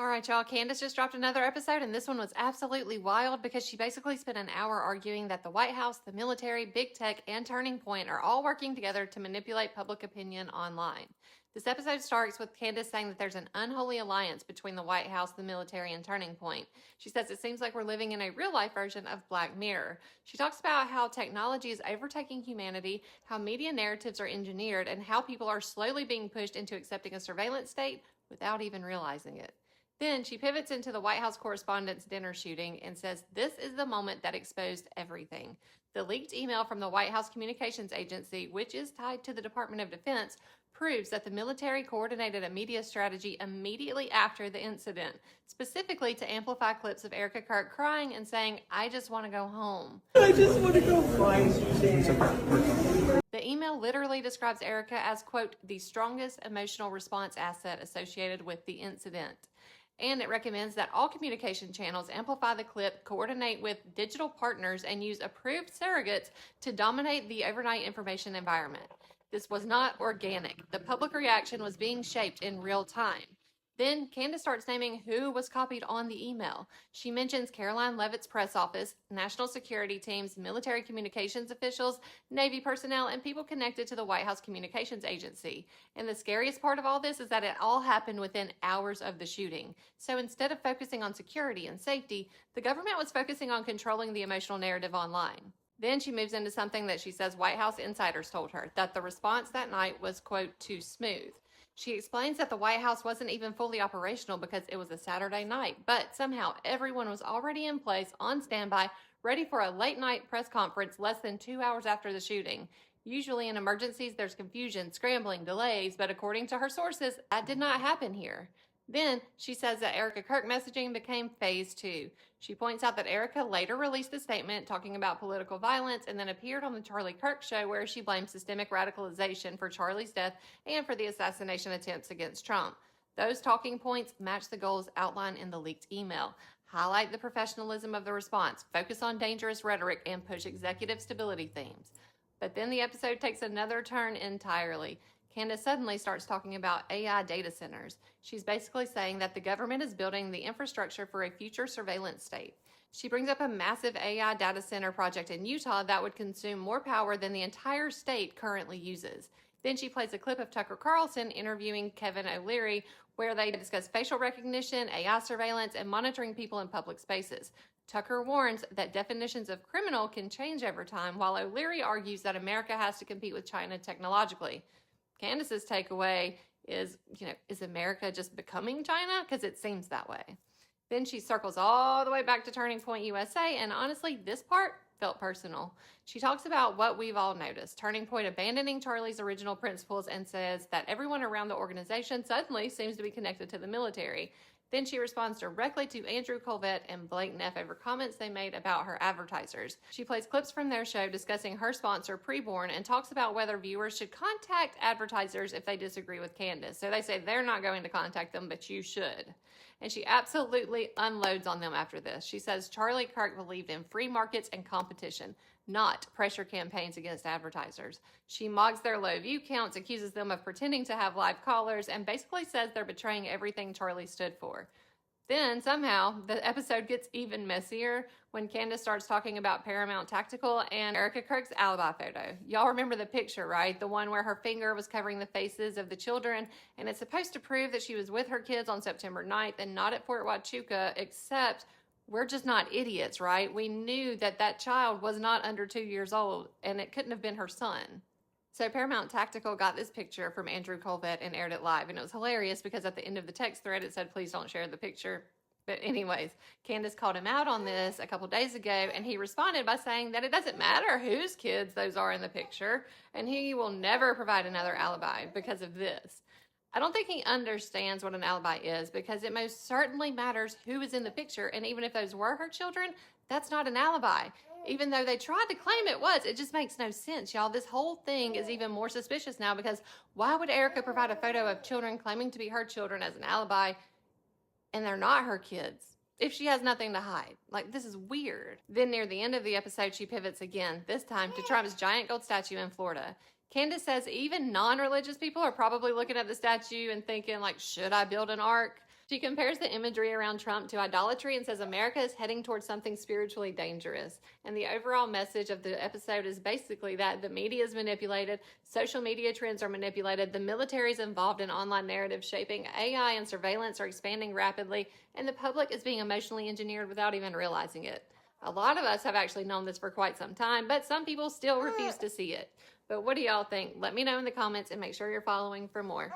All right, y'all. Candace just dropped another episode, and this one was absolutely wild because she basically spent an hour arguing that the White House, the military, big tech, and Turning Point are all working together to manipulate public opinion online. This episode starts with Candace saying that there's an unholy alliance between the White House, the military, and Turning Point. She says it seems like we're living in a real-life version of Black Mirror. She talks about how technology is overtaking humanity, how media narratives are engineered, and how people are slowly being pushed into accepting a surveillance state without even realizing it. Then she pivots into the White House correspondents' dinner shooting and says this is the moment that exposed everything. The leaked email from the White House Communications Agency, which is tied to the Department of Defense, proves that the military coordinated a media strategy immediately after the incident, specifically to amplify clips of Erica Kirk crying and saying, "I just want to go home." I just want to go find you. The email literally describes Erica as, quote, the strongest emotional response asset associated with the incident. And it recommends that all communication channels amplify the clip, coordinate with digital partners, and use approved surrogates to dominate the overnight information environment. This was not organic. The public reaction was being shaped in real time. Then Candace starts naming who was copied on the email. She mentions Caroline Leavitt's press office, national security teams, military communications officials, Navy personnel, and people connected to the White House Communications Agency. And the scariest part of all this is that it all happened within hours of the shooting. So instead of focusing on security and safety, the government was focusing on controlling the emotional narrative online. Then she moves into something that she says White House insiders told her, that the response that night was, quote, too smooth. She explains that the White House wasn't even fully operational because it was a Saturday night, but somehow everyone was already in place, on standby, ready for a late-night press conference less than 2 hours after the shooting. Usually in emergencies, there's confusion, scrambling, delays, but according to her sources, that did not happen here. Then she says that Erica Kirk messaging became phase 2. She points out that Erica later released a statement talking about political violence and then appeared on the Charlie Kirk show where she blamed systemic radicalization for Charlie's death and for the assassination attempts against Trump. Those talking points match the goals outlined in the leaked email. Highlight the professionalism of the response, focus on dangerous rhetoric, and push executive stability themes. But then the episode takes another turn entirely. Candace suddenly starts talking about AI data centers. She's basically saying that the government is building the infrastructure for a future surveillance state. She brings up a massive AI data center project in Utah that would consume more power than the entire state currently uses. Then she plays a clip of Tucker Carlson interviewing Kevin O'Leary, where they discuss facial recognition, AI surveillance, and monitoring people in public spaces. Tucker warns that definitions of criminal can change over time, while O'Leary argues that America has to compete with China technologically. Candace's takeaway is, is America just becoming China? Because it seems that way. Then she circles all the way back to Turning Point USA, and honestly, this part felt personal. She talks about what we've all noticed, Turning Point abandoning Charlie's original principles, and says that everyone around the organization suddenly seems to be connected to the military. Then she responds directly to Andrew Colvett and Blake Neff over comments they made about her advertisers. She plays clips from their show discussing her sponsor, Preborn, and talks about whether viewers should contact advertisers if they disagree with Candace. So they say they're not going to contact them, but you should. And she absolutely unloads on them after this. She says Charlie Kirk believed in free markets and competition, not pressure campaigns against advertisers. She mocks their low view counts, accuses them of pretending to have live callers, and basically says they're betraying everything Charlie stood for. Then, somehow, the episode gets even messier when Candace starts talking about Paramount Tactical and Erica Kirk's alibi photo. Y'all remember the picture, right? The one where her finger was covering the faces of the children, and it's supposed to prove that she was with her kids on September 9th and not at Fort Huachuca, except we're just not idiots, right? We knew that that child was not under 2 years old, and it couldn't have been her son. So Paramount Tactical got this picture from Andrew Colvett and aired it live, and it was hilarious because at the end of the text thread it said, please don't share the picture. But anyways, Candace called him out on this a couple days ago, and he responded by saying that it doesn't matter whose kids those are in the picture, and he will never provide another alibi because of this. I don't think he understands what an alibi is because it most certainly matters who is in the picture, and even if those were her children, that's not an alibi. Even though they tried to claim it was, it just makes no sense, y'all. This whole thing is even more suspicious now because why would Erica provide a photo of children claiming to be her children as an alibi and they're not her kids if she has nothing to hide? Like, this is weird. Then near the end of the episode, she pivots again, this time to Trump's giant gold statue in Florida. Candace says even non-religious people are probably looking at the statue and thinking, like, should I build an ark? She compares the imagery around Trump to idolatry and says America is heading towards something spiritually dangerous. And the overall message of the episode is basically that the media is manipulated, social media trends are manipulated, the military is involved in online narrative shaping, AI and surveillance are expanding rapidly, and the public is being emotionally engineered without even realizing it. A lot of us have actually known this for quite some time, but some people still refuse to see it. But what do y'all think? Let me know in the comments and make sure you're following for more.